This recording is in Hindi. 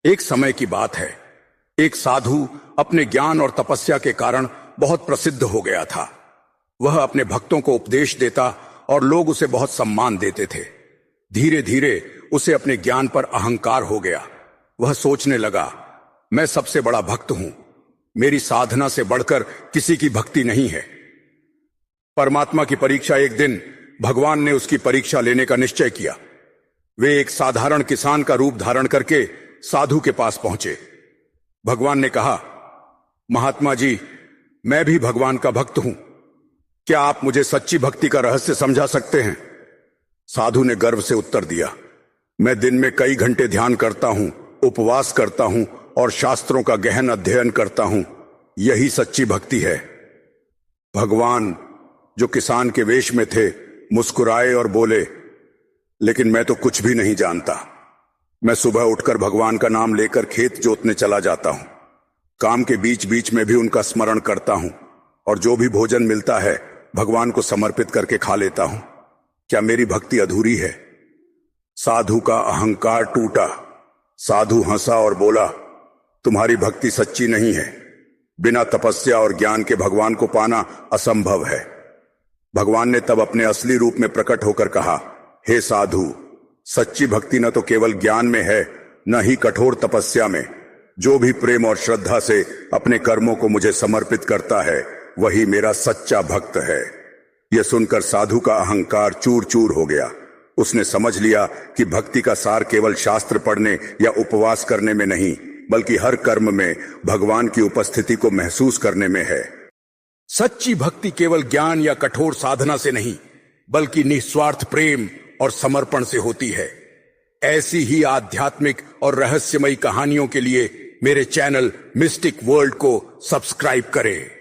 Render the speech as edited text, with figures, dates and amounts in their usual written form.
एक समय की बात है। एक साधु अपने ज्ञान और तपस्या के कारण बहुत प्रसिद्ध हो गया था। वह अपने भक्तों को उपदेश देता और लोग उसे बहुत सम्मान देते थे। धीरे धीरे उसे अपने ज्ञान पर अहंकार हो गया। वह सोचने लगा, मैं सबसे बड़ा भक्त हूं, मेरी साधना से बढ़कर किसी की भक्ति नहीं है। परमात्मा की परीक्षा एक दिन भगवान ने उसकी परीक्षा लेने का निश्चय किया। वे एक साधारण किसान का रूप धारण करके साधु के पास पहुंचे। भगवान ने कहा, महात्मा जी, मैं भी भगवान का भक्त हूं, क्या आप मुझे सच्ची भक्ति का रहस्य समझा सकते हैं? साधु ने गर्व से उत्तर दिया, मैं दिन में कई घंटे ध्यान करता हूं, उपवास करता हूं और शास्त्रों का गहन अध्ययन करता हूं, यही सच्ची भक्ति है। भगवान, जो किसान के वेश में थे, मुस्कुराए और बोले, लेकिन मैं तो कुछ भी नहीं जानता। मैं सुबह उठकर भगवान का नाम लेकर खेत जोतने चला जाता हूं, काम के बीच बीच में भी उनका स्मरण करता हूं और जो भी भोजन मिलता है भगवान को समर्पित करके खा लेता हूं। क्या मेरी भक्ति अधूरी है? साधु का अहंकार टूटा। साधु हंसा और बोला, तुम्हारी भक्ति सच्ची नहीं है। बिना तपस्या और ज्ञान के भगवान को पाना असंभव है। भगवान ने तब अपने असली रूप में प्रकट होकर कहा, हे साधु, सच्ची भक्ति न तो केवल ज्ञान में है, न ही कठोर तपस्या में। जो भी प्रेम और श्रद्धा से अपने कर्मों को मुझे समर्पित करता है, वही मेरा सच्चा भक्त है। यह सुनकर साधु का अहंकार चूर चूर हो गया। उसने समझ लिया कि भक्ति का सार केवल शास्त्र पढ़ने या उपवास करने में नहीं, बल्कि हर कर्म में भगवान की उपस्थिति को महसूस करने में है। सच्ची भक्ति केवल ज्ञान या कठोर साधना से नहीं, बल्कि निस्वार्थ प्रेम और समर्पण से होती है। ऐसी ही आध्यात्मिक और रहस्यमयी कहानियों के लिए मेरे चैनल मिस्टिक वर्ल्ड को सब्सक्राइब करें।